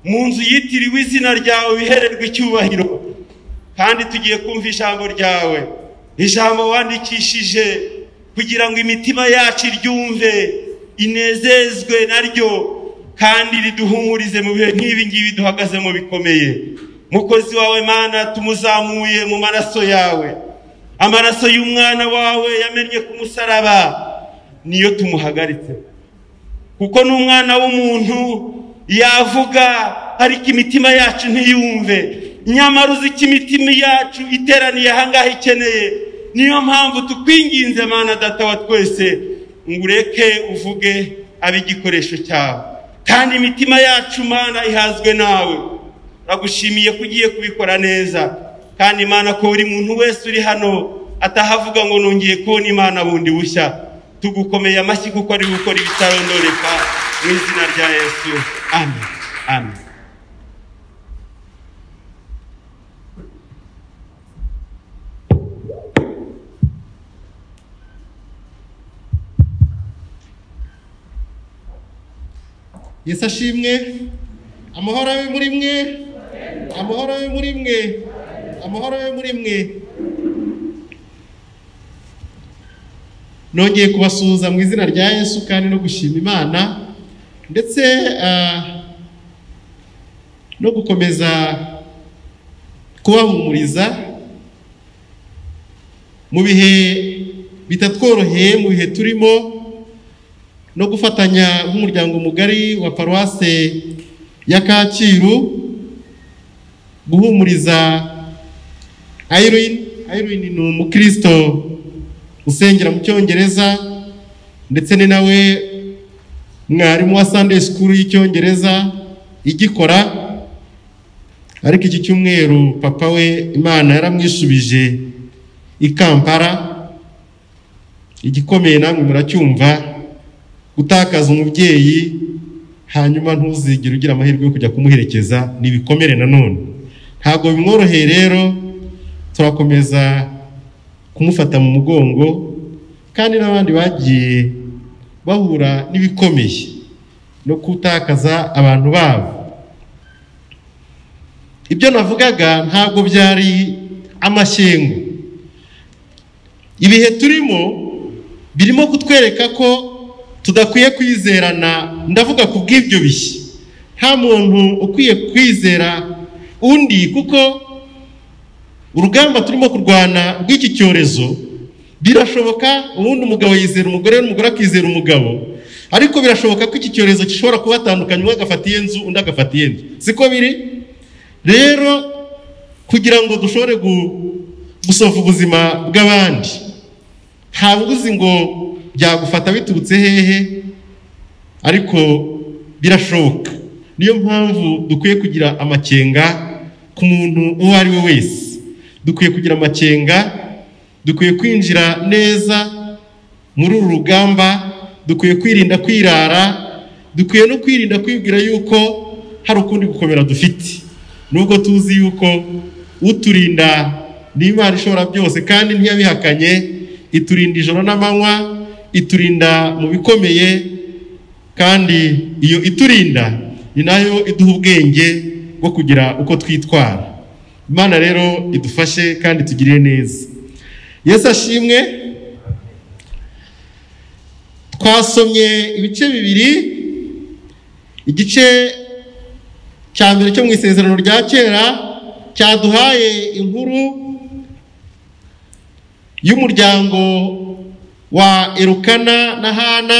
mu nzu yitiriwe izina ryawe bihererwe icyubahiro. Kandi tugiye kumva ijambo ryawe, ijambo wandikishije kugira ngo imitima yacu iryumve, inezezwe naryo, kandi riduhumurize mu bihe nk'ibi ngibi duhagazemo bikomeye. Mukozi wawe Mana, tumuzamuye mu maraso yawe, amaraso y'umwana wawe yamennye ku musaraba, niyo tumuhagaritse. Kuko n'umwana w'umuntu yavuga ariko imitima yacu ntiyumve, nyamara uzi ko imitima yacu iteraniye ahangaha ikeneye. Niyo mpamvu tukwinginze Mana Data wa twese, ngo ureke uvuge abe igikoresho cyawe, kandi imitima yacu Mana ihazwe nawe. Nagushimiye ko ugiye kubikora neza, kandi Mana ko buri muntu wese uri hano atahavuga ngo nongeye kubona Imana bundi bushya. Tugukomeye amashyi kuko ari gukora ibitarondoreka mu izina rya Yesu. Amen. Amen. Yesu ashimwe. Amahoro abe muri mwe, amahoro abe muri mwe, amahoro abe muri mwe. Nongeye kubasuhuza mu izina rya Yesu kandi no gushima Imana, ndetse no gukomeza kubahumuriza mu bihe bitatworoheye, mu bihe turimo, no gufatanya nk'umuryango mugari wa paruwase ya Kacyiru guhumuriza Irene ni umukristo usengera mu Cyongereza, ndetse ni nawe mwarimu wa Sunday School y'Icyongereza igikora. Ariko iki cyumweru papa we Imana yaramwisubije i Kampala. Igikomeye namwe muracyumva, gutakaza umubyeyi hanyuma ntuzigire ugira amahirwe yo kujya kumuherekeza nibikomere nanone. Ntabwo bimworoheye, rero turakomeza kumufata mu mugongo, kandi n'abandi bagiye bahura n'ibikomeye no kutakaza abantu babo. Ibyo navugaga ntabwo byari amashyengo. Ibihe turimo birimo kutwereka ko tudakwiye kwizerana. Ndavuga ku bw'ibyo bihe, nta muntu ukwiye kwizera undi, kuko urugamba turimo kurwana rw'iki cyorezo birashoboka ubundi umugabo yizera umugore n'umugore akizera umugabo, ariko birashoboka ko iki cyorezo gishobora kubatandukanya, umwe agafata iyo nzu undi agafata iyo nzu. Siko biri? Rero kugira ngo dushobore gusova ubuzima bw'abandi, ntabwo uzi ngo byagufata biturutse hehe, ariko birashoboka. Niyo mpamvu dukwiye kugira amakenga ku muntu uwo ari we wese. Dukwiye kugira amakenga, dukwiye kwinjira neza muri uru rugamba, dukwiye kwirinda kwirara, dukwiye no kwirinda kwibwira yuko hari ukundi gukomera dufite, nubwo tuzi yuko uturinda ni Imana ishobora byose, kandi ntiyabihakanye. Iturinda ijoro n'amanywa, iturinda mu bikomeye, kandi iyo iturinda ni nayo iduha ubwenge bwo kugira uko twitwara. Imana rero idufashe kandi tugirire neza. Yesu ashimwe. Twasomye ibice bibiri. Igice cya mbere cyo mu isezerano rya kera cyaduhaye inkuru y'umuryango wa Elukana na Hana.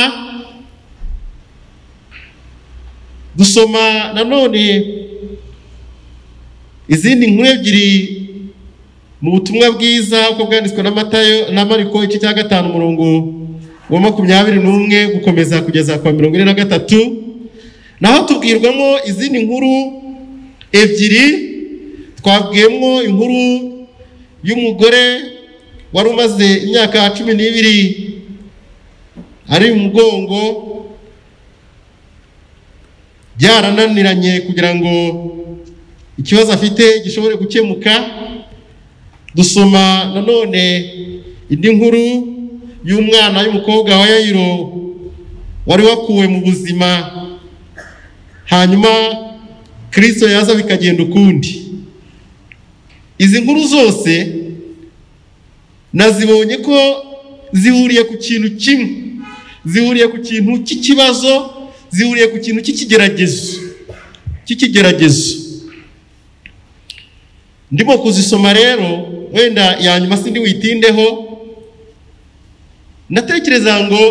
Dusoma nanone izindi nkuru ebyiri mu butumwa bwiza uko bwanditswe na Matayo na Mariko, igice cya 5 umurongo wa 21 gukomeza kugeza kwa 43. Naho tubwirwamo izindi nkuru ebyiri. Twabwiyemo inkuru y'umugore wari umaze imyaka 12 ari mu mugongo, byarananiranye kugira ngo ikibazo afite gishobore gukemuka. Dusoma nanone indi nkuru y'umwana y'umukobwa wa Yayiro wari wakuwe mu buzima, hanyuma Kristo yaza bikagenda ukundi. Izi nkuru zose nazibonye ko zihuriye ku kintu kimwe, zihuriye ku kintu cy'ikibazo, zihuriye ku kintu cy'ikigeragezo. Ndimo kuzisoma rero, wenda yanyuma sindi witindeho. Natekereza ngo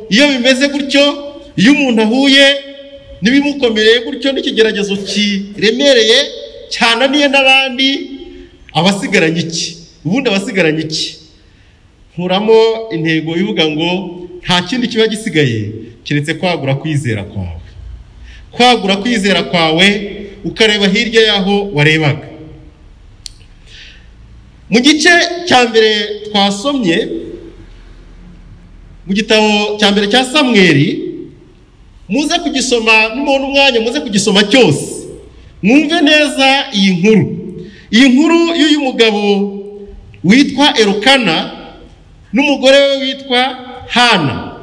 iyo bimeze gutyo, iyo umuntu ahuye n'ibimukomereye gutyo n'ikigeragezo kiremereye cyananiye n'abandi, abasigaranye iki? Ubundi abasigaranye iki? Nkuramo intego ivuga ngo nta kindi kiba gisigaye keretse kwagura kwizera kwawe. Kwagura kwizera kwawe ukareba hirya yaho warebaga. Mu gice cya mbere twasomye mu gitabo cya mbere cya Samweli, muze kugisoma nimubona umwanya, muze kugisoma cyose mwumve neza iyi nkuru. Iyi nkuru y'uyu mugabo witwa Elukana n'umugore we witwa Hana.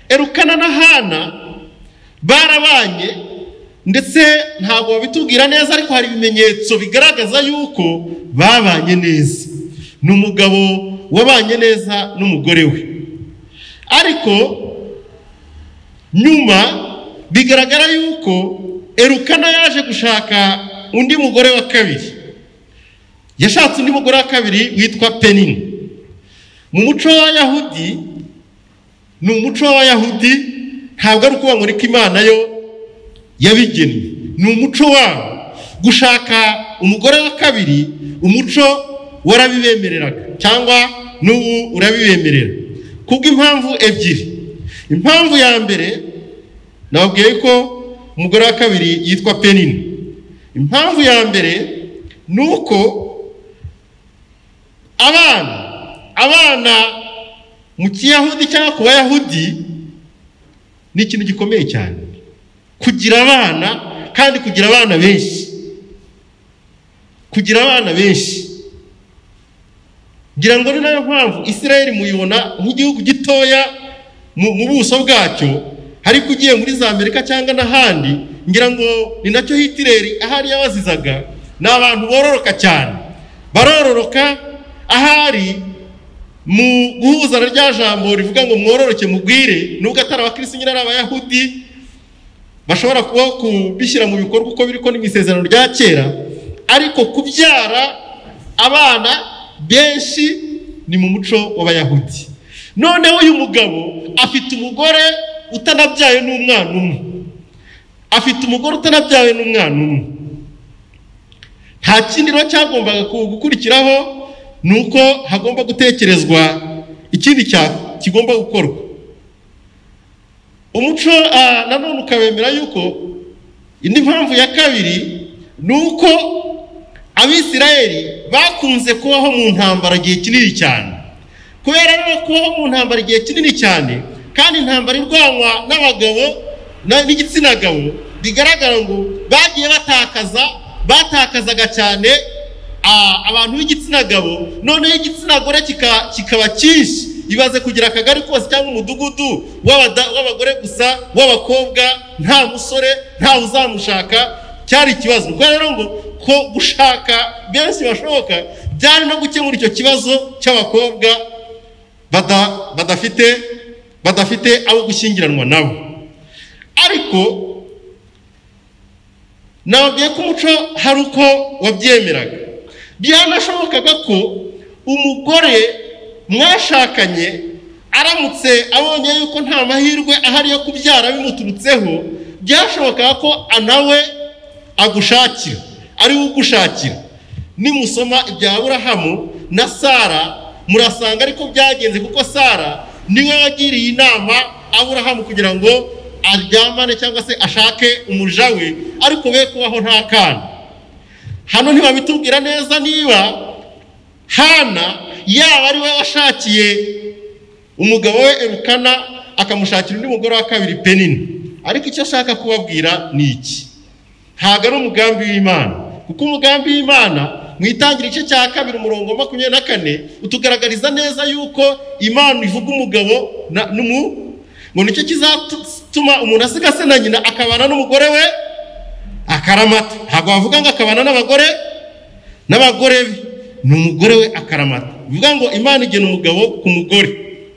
Elukana na Hana barabanye, ndetse ntabwo babitubwira neza, ariko hari ibimenyetso bigaragaza yuko babanye neza. Ni umugabo wabanye neza n'umugore we, ariko nyuma bigaragara yuko Elukana yaje gushaka undi mugore wa kabiri. Yashatse undi mugore wa kabiri witwa Penina. Mu muco w'Abayahudi, ni umuco w'Abayahudi, ntabwo ari ukuvuga ngo niko Imana yo yabigennye. Ni umuco wabo gushaka umugore wa kabiri. Umuco warabibemereraga, cyangwa n'ubu urabibemerera, kubw'impamvu ebyiri. Impamvu ya mbere nababwiye ko umugore wa kabiri yitwa Penina. Impamvu ya mbere ni uko abana mu Kiyahudi cyangwa ku Bayahudi ni ikintu gikomeye cyane, kugira abana, kandi kugira abana benshi. Ngira ngo ni nayo mpamvu Isirayeli muyibona nk'igihugu gitoya mu buso bwacyo, ariko ugiye muri za Amerika cyangwa n'ahandi, ngira ngo ni nacyo Hitleri ahari yabazizaga. Ni abantu bororoka cyane, barororoka. Ahari mu guhuza rya jambo rivuga ngo mwororoke mugwire, nubwo atari abakristo nyine ari Abayahudi, bashobora kuba kubishyira mu bikorwa uko biri ko n'imisezerano rya kera, ariko kubyara abana benshi ni mu muco w'Abayahudi. Noneho uyu mugabo afite umugore utanabyaye n'umwana umwe. Nta kindi rero cyagombaga gukurikiraho, nuko hagomba gutekerezwa ikindi kigomba gukorwa. Umuco nanone ukabemera yuko indi mpamvu ya kabiri nuko Abisirayeli bakunze kubaho mu ntambara igihe kinini cyane. Kubera rero kubaho mu ntambara igihe kinini cyane, kandi intambara irwanwa n'abagabo n'igitsina gabo, bigaragara ngo bagiye batakazaga cyane abantu b'igitsina gabo. Noneho igitsina gore kikaba cyinshi, ibaze kugira akagari kose cyangwa umudugudu w'abagore gusa, w'abakobwa, nta musore, nta uzamushaka. Cyari ikibazo. Ubwo rero ngo ko gushaka benshi bashoboka byari no gukemura icyo kibazo cy'abakobwa badafite abo gushyingiranwa nabo. Ariko nababwiye ko umuco hari uko wabyemeraga. Byanashobokaga ko umugore mwashakanye aramutse abonye yuko nta mahirwe ahari yo kubyara bimuturutseho, byashobokaga ko nawe agushakira, ari we ugushakira. Nimusoma ibya Aburahamu na Sara murasanga ariko byagenze, kuko Sara niwe wagiriye inama Aburahamu kugira ngo aryamane cyangwa se ashake umuja we, ariko be kubaho nta kana. Hano ntibabitubwira neza niba Hana yaba ari we washakiye umugabo we Elukana akamushakira undi mugore wa kabiri Penina. Ariko icyo ashaka kubabwira ni iki: ntabwo ari umugambi w'Imana, kuko umugambi w'Imana mu itangira igice cya 2:24 utugaragariza neza yuko Imana ivuga umugabo ngo nicyo gutuma umuntu asiga se na nyina akabana n'umugore we akaramata. Ntabwo bavuga ngo akabana n'abagore be, ni umugore we akaramata. Bivuga ngo Imana igena umugabo ku mugore,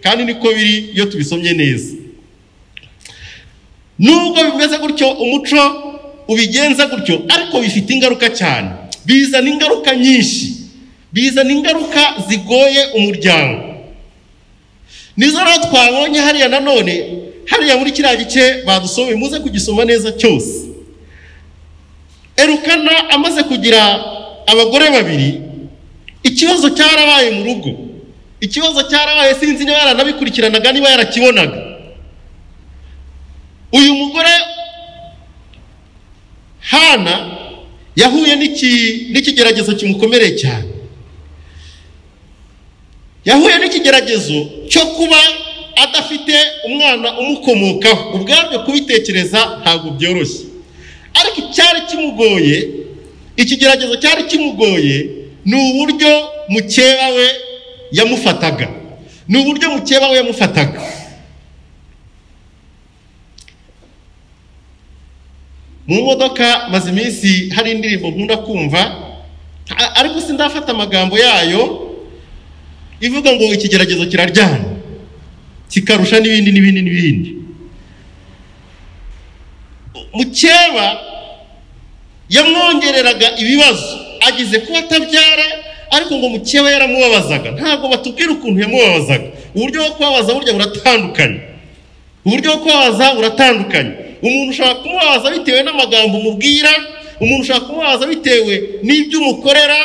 kandi niko biri iyo tubisomye neza. Nubwo bimeze gutyo, umuco ubigenza gutyo, ariko bifite ingaruka cyane. Bizana ingaruka nyinshi, bizana ingaruka zigoye umuryango. Nizo rero twabonye hariya nanone, hariya muri kiriya gice badusomeye, muze kugisoma neza cyose. Elukana amaze kugira abagore babiri, ikibazo cyarabaye mu rugo. Ikibazo cyarabaye, sinzi niba yaranabikurikiranaga, niba yarakibonaga. Uyu mugore Hana yahuye n'ikigeragezo kimukomereye cyane. Yahuye n'ikigeragezo cyo kuba adafite umwana umukomokaho. Ubwabyo kubitekereza ntabwo byoroshye, ariko icyari kimugoye, ikigeragezo cyari kimugoye ni uburyo mukeba we yamufataga. Mu modoka maze iminsi hari indirimbo nkunda kumva, ariko sindafata amagambo yayo, ivuga ngo ikigeragezo kiraryana kikarusha n'ibindi. Mukeba yamwongereraga ibibazo, agize kuba atabyara, ariko ngo mukeba yaramubabazaga. Ntabwo batubwira ukuntu yamubabazaga. Uburyo bwo kubabaza burya buratandukanye. Umuntu ushaka kumubaza bitewe n'amagambo umubwira, umuntu ushaka kumubaza bitewe n'ibyo umukorera,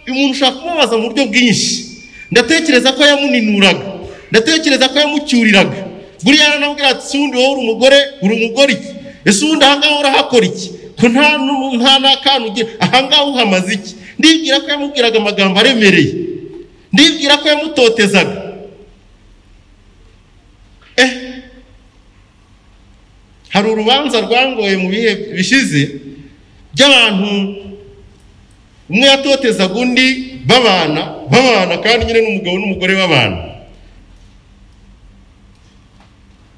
umuntu ushaka kumubaza mu buryo bwinshi. Ndatekereza ko yamuninuraga, ndatekereza ko yamucyuriraga. Buriya yaranamubwira ati, "Sundi wowe uri umugore iki? Ese undi ahangaho urahakora iki? Ko nta n'akantu ugira, ahangaho uhamaze iki?" Ndibwira ko yamubwiraga amagambo aremereye, ndibwira ko yamutotezaga. Hari urubanza rwangoye mu bihe bishize by'abantu, umwe yatotezaga undi babana kandi nyine n'umugabo n'umugore babana.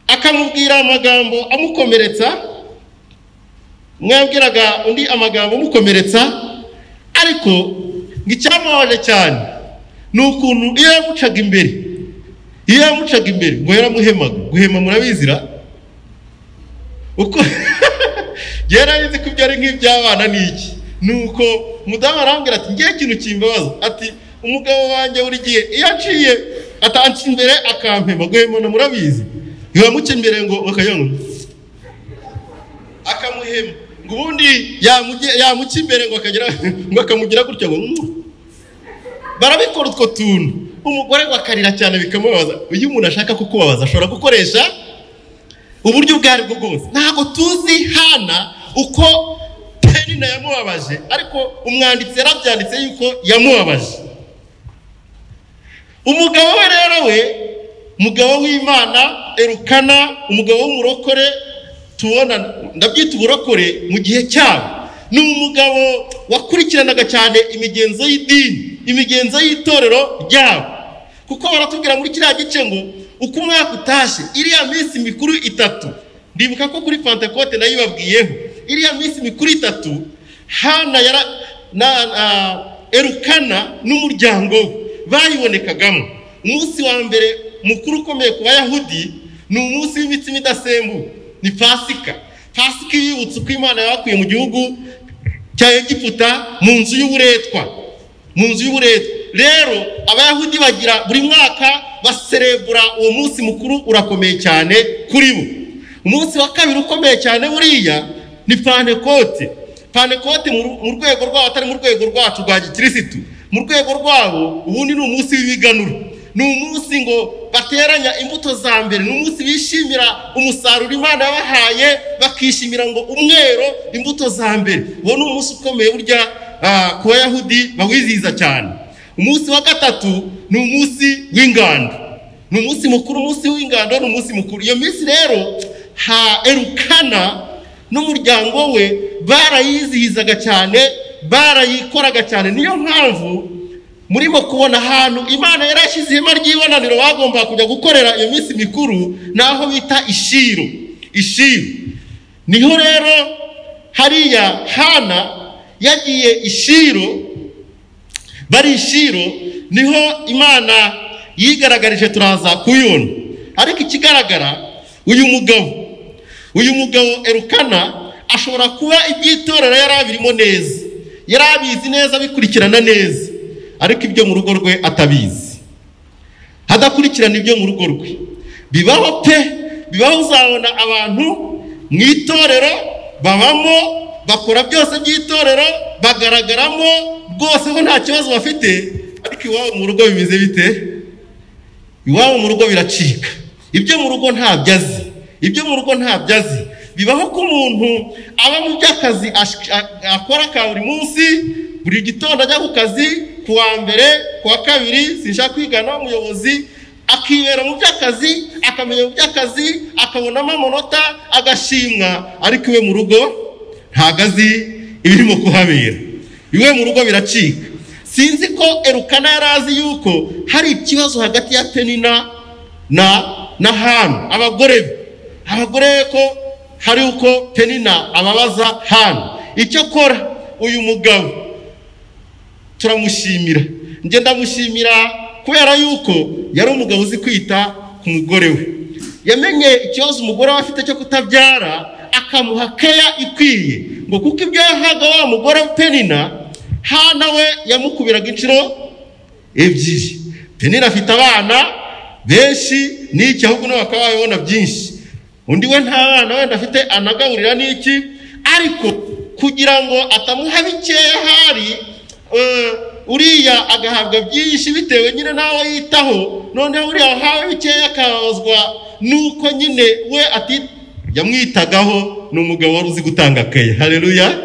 Akamubwira amagambo amukomeretsa, umwe yabwiraga undi amagambo amukomeretsa, ariko ngicyamubabaje cyane ni ukuntu iyo yamucaga imbere ngo yaramuhemaga. Guhema murabizira uko yarabizi ko ibyo ari nk'iby'abana n'iki. Nuko mudamu arambwira ati, "Ngiye ikintu kimbabaza, ati umugabo wanjye buri gihe iyo aciye atanca imbere akampema." Guhemana murabizi, yamuca imbere ngo bakayanga akamuhema, ngo ubundi yamuca imbere ngo akamugira gutya ngo barabikora utwo tuntu. Umugore ngo akarira cyane bikamubabaza. Iyo umuntu ashaka kukubabaza ashobora gukoresha uburyo ubwo aribwo bwose. Ntabwo tuzi Hana uko Penina yamubabaje, ariko umwanditsi yarabyanditse yuko yamubabaje. Umugabo we rero umugabo w'Imana Elukana, umugabo w'umurokore, tubona ndabyita uburokore mu gihe cyabo. Ni umugabo wakurikiranaga cyane imigenzo y'idini, imigenzo y'itorero ryabo. Kuko baratubwira muri kiriya gice ngo uko umwaka utashye, iriya minsi mikuru 3, ndibuka ko kuri Pentecote nayo ibabwiyeho, iriya minsi mikuru 3 Hana Elukana n'umuryango bayibonekagamo. Umunsi wa mbere mukuru ukomeye ku Bayahudi ni umunsi w'imitsima idasembuwe, ni Pasika. Pasika yibutsa uko Imana yabakuye mu gihugu cya Egiputa mu nzu y'uburetwa. Rero Abayahudi bagira buri mwaka baserebura uwo munsi mukuru, urakomeye cyane kuri bo. Umunsi wa kabiri ukomeye cyane buriya ni Pentecote. Pentecote mu rwego rwabo, atari mu rwego rwacu rwa gikirisitu, mu rwego rwabo ubundi ni umunsi w'ibiganuro. Ni umunsi ngo bateranya imbuto za mbere, ni umunsi bishimira umusaruro Imana yabahaye, bakishimira ngo umwero imbuto za mbere. Uwo ni umunsi ukomeye burya ku Bayahudi bawizihiza cyane. Umunsi wa gatatu ni umunsi w'ingando, ni umunsi mukuru. Umunsi w'ingando ni umunsi mukuru. Iyo minsi rero Elukana n'umuryango we barayizihizaga cyane, barayikoraga cyane. Niyo mpamvu murimo kubona ahantu Imana yarashyize ihema ry'ibonaniro bagomba kujya gukorera iyo minsi mikuru, naho bita Ishiro. Ishiro. Niho rero hariya Hana yagiye Ishiro, bari Ishiro niho Imana yigaragarije, turaza kuyibona. Ariko ikigaragara, uyu mugabo Elukana ashobora kuba ibyitorero yarabirimo neza, yarabizi neza, bikurikirana neza, ariko ibyo mu rugo rwe atabizi, hadakurikirana ibyo mu rugo rwe. Bibaho pe, bibaho. Uzabona abantu mu itorero babamo, bakora byose by'itorero, bagaragaramo rwose ko nta kibazo bafite, ariko iwabo mu rugo bimeze bite? Iwabo mu rugo biracika, ibyo mu rugo ntabyo azi, ibyo mu rugo ntabyo azi. Bibaho ko umuntu aba mu by'akazi akora ka buri munsi, buri gitondo ajya ku kazi, ku wa mbere, ku wa kabiri, sinshaka kwigana umuyobozi, akibera mu by'akazi, akamenya mu by'akazi, akabonamo amanota, agashimwa, ariko iwe mu rugo ntago azi ibirimo kuhabera. Iwe mu rugo biracika. Sinzi ko Elukana yarazi yuko hari ikibazo hagati ya Penina na Hana, abagore ko hari uko Penina ababaza Hana. Icyo kora uyu mugabo turamushimira, nge ndamushimira kubera yuko yari umugabo uzi kwita ku mugore we. Yamenye ikibazo umugore we afite cyo kutabyara, akamuha keya ikwiye, ngo kuko ibyo yahaga wa mugore Penina, Hana we yamukubiraga inshuro ebyiri. Penina afite abana benshi n'iki, ahubwo nawe akaba yabona byinshi. Undi we nta bana wenda afite, anagaburira n'iki, ariko kugira ngo atamuha bikeya hari, uriya agahabwa byinshi bitewe nyine nawe yitaho. Noneho uriya wahawe bikeya akabazwa nuko nyine we yamwitagaho. Ni umugabo wari uzi gutanga keya. Haleluya.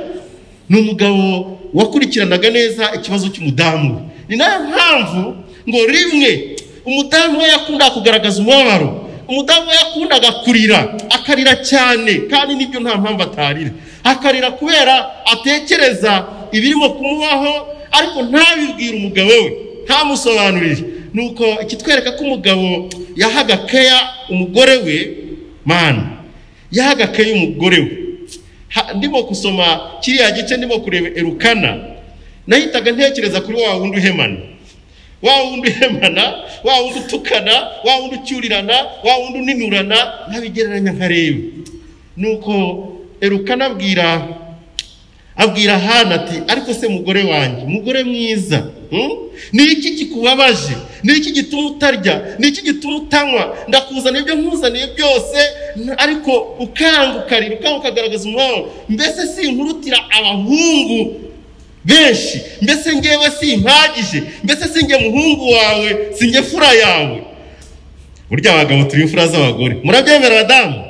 Ni umugabo wakurikiranaga neza ikibazo cy'umudamu. Ni nayo mpamvu ngo rimwe umudamu we yakunda kugaragaza umubabaro, umudamu we yakundaga kurira, akarira cyane, kandi nibyo nta mpamvu atarira. Akarira kubera atekereza ibirimo kumubaho, ariko ntabibwira umugabo we, ntamusobanurire. Nuko ikitwereka ko umugabo yahaga keya umugore we, yahaga keya umugore we. Ndimo kusoma kiriya gice, ndimo kureba Elukana, nahitaga ntekereza kuri wa wundi uhemana, wa wundi utukana, wa wundi ucyurirana, wa wundi uninurana, ntabigereranya nkareba. Nuko Elukana abwira Hana ati, ariko se mugore wanjye, mugore mwiza, ni iki kikubabaje? Ni iki gituma utarya? Ni iki gituma utanywa? Ndakuzana ibyo nkuzaniye byose, ariko ukarira, ukagaragaza umubabaro. Mbese sinkurutira abahungu benshi? Mbese ngewe simpagije? Mbese singe muhungu wawe, singe fura yawe? Burya abagabo turi imfura z'abagore, murabyemera badamu?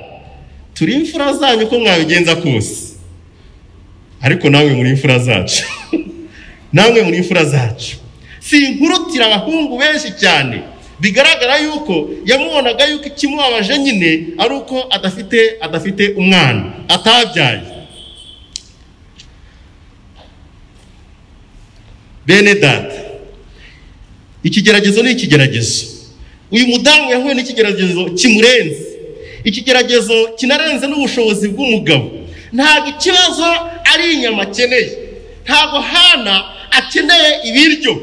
Turi imfura zanyu ko mwabigenza kose, ariko nawe muri imfura zacu. Namwe muri imfura zacu. Sinkurutira abahungu benshi cyane, bigaragara yuko yamubonaga yuko ikimubabaje nyine ari uko adafite umwana, atabyaye. Bene data, ikigeragezo ni ikigeragezo. Uyu mudamu yahuye n'ikigeragezo kimurenze, ikigeragezo kinarenze n'ubushobozi bw'umugabo. Ntabwo ikibazo ari inyama akeneye, ntabwo Hana akeneye ibiryo.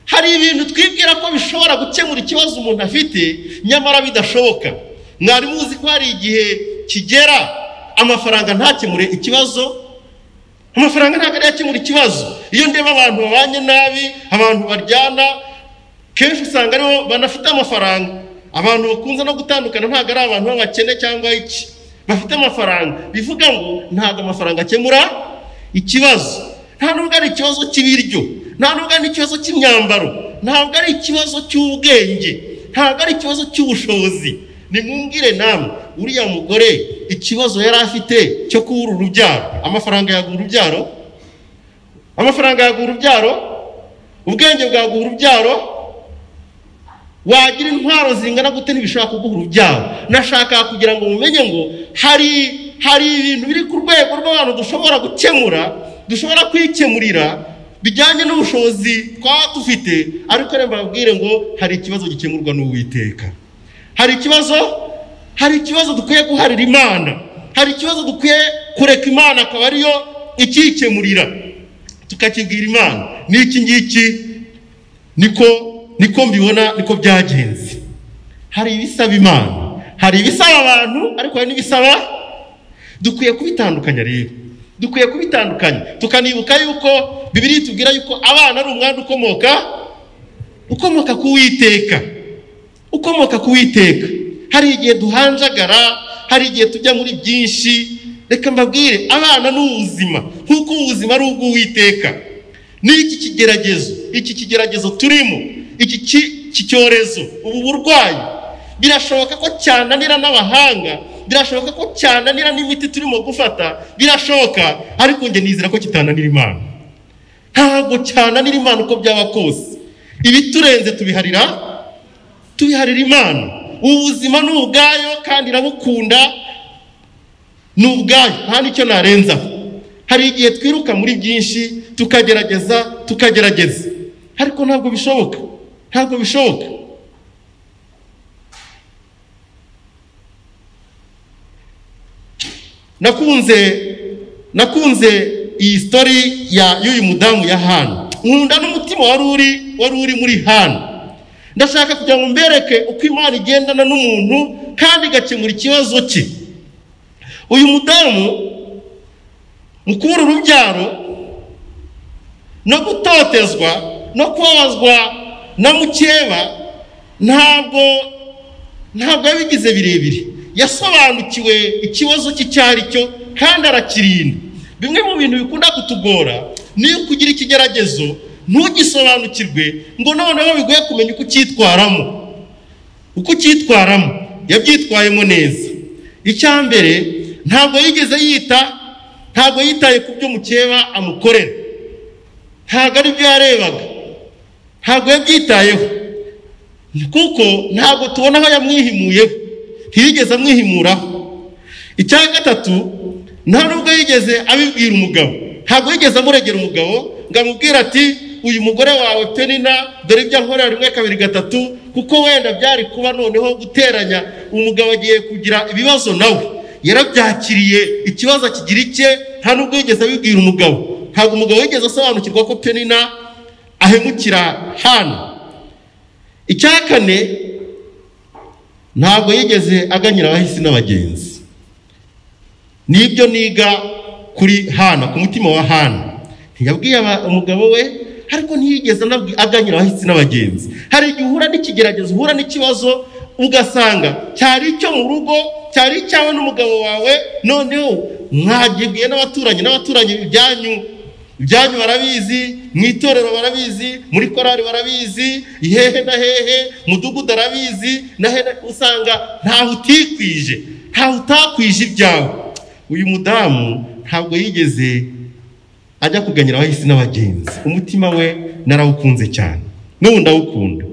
Hari ibintu twibwira ko bishobora gukemura ikibazo umuntu afite, nyamara bidashoboka. Mwari muzi ko hari igihe kigera amafaranga ntakemure ikibazo. Amafaranga ntabwo ari yakemura ikibazo. Iyo ndeba abantu babanye nabi, abantu baryana, kenshi usanga aribo banafite amafaranga. Abantu bakunze no gutandukana ntabwo ari abantu b'abakene cyangwa iki, bafite amafaranga. Bivuga ngo ntabwo amafaranga akemura ikibazo. Nta nubwo ari ikibazo cy'ibiryo, nta nubwo ari ikibazo cy'imyambaro, ntabwo ari ikibazo cy'ubwenge, ntabwo ari ikibazo cy'ubushobozi. Nimwumvire namwe, uriya mugore ikibazo yari afite cyo kubura urubyaro. Amafaranga yaguha urubyaro? Amafaranga yaguha urubyaro? Ubwenge bwaguha urubyaro? Wagira intwaro zingana gute ntibishobora kuguha urubyaro? Nashaka kugira ngo mumenye ngo hari ibintu biri ku rwego rw'abantu dushobora gukemura, dushobora kwikemurira bijyanye n'ubushobozi twaba dufite, ariko rero mbabwire ngo hari ikibazo gikemurwa n'Uwiteka. Hari ikibazo hari ikibazo dukwiye guharira Imana, hari ikibazo dukwiye kureka Imana akaba ariyo ikikemurira tukakibwira Imana. N'iki ngiki niko mbibona, niko byagenze. Hari ibisaba Imana, hari ibisaba abantu, ariko hari n'ibisaba. Dukwiye kubitandukanya rero, dukwiye kubitandukanya, tukanibuka yuko Bibiliya itubwira yuko abana ari umwana ukomoka ku Uwiteka, ukomoka ku Uwiteka. Hari igihe duhanjagara, hari igihe tujya muri byinshi. Reka mbabwire, abana ni ubuzima, nk'uko ubuzima ari ubw'Uwiteka. N'iki kigeragezo turimo, iki cyorezo, ubu burwayi, birashoboka ko cyananira n'abahanga, birashoboka ko cyananira n'imiti turimo gufata, birashoboka, ariko nge nizera ko kitananira Imana. Ntabwo cyananira Imana uko byaba kose. Ibiturenze tubiharira Imana. Ubuzima ni ubwayo kandi irabukunda, ni ubwayo, nta nicyo narenzaho. Hari igihe twiruka muri byinshi tukagerageza, ariko ntabwo bishoboka. Nakunze iyi story y'uyu mudamu ya Hana. Nkunda n'umutima wari uri muri Hana. Ndashaka kugira ngo mbereke uko Imana igendana n'umuntu kandi igakemura ikibazo cye. Uyu mudamu mu kubura urubyaro no gutotezwa no kubabazwa na mukeba, ntabwo yabigize birebire. Yasobanukiwe ikibazo cye cyari cyo kandi arakirinda. Bimwe mu bintu bikunda kutugora niyo kugira ikigeragezo ntugisobanukirwe ngo noneho bigoye kumenya uko cyitwaramo. Yabyitwayemo neza. Icyambere, ntabwo yitaye ku byo mukeba amukorera. Ntabwo ari byo yarebaga, ntabwo yabyitayeho, kuko ntabwo tubona aho yamwihimuyeho, ntiyigeze amwihimuraho. Icya gatatu, nta nubwo yigeze abibwira umugabo, ntabwo yigeze amuregera umugabo ngo amubwire ati uyu mugore wawe Penina dore ibyo ankorera 1 2 3, kuko wenda byari kuba noneho guteranya, umugabo agiye kugira ibibazo nawe. Yarabyakiriye ikibazo kigira icye, nta nubwo yigeze abibwira umugabo. Ntabwo umugabo yigeze asobanukirwa ko Penina ahemukira Hana. Icya kane, ntabwo yigeze aganyira abahisi n'abagenzi. Nibyo niga kuri Hana, ku mutima wa Hana. Ntiyabwiye umugabo we, ariko ntiyigeze aganyira abahisi n'abagenzi. Hari igihe uhura n'ikigeragezo, uhura n'ikibazo, ugasanga cyari icyo mu rugo, cyari icyawe n'umugabo wawe, noneho mwagibwiye n'abaturanyi ibyanyu barabizi, mu itorero barabizi, muri korari barabizi, ihehe na hehe, mudugudu arabizi, na hehe, usanga ntaho utakwije ibyawe. Uyu mudamu ntabwo yigeze ajya kuganyira abahisi n'abagenzi. Umutima we narawukunze cyane, n'ubu ndawukunda.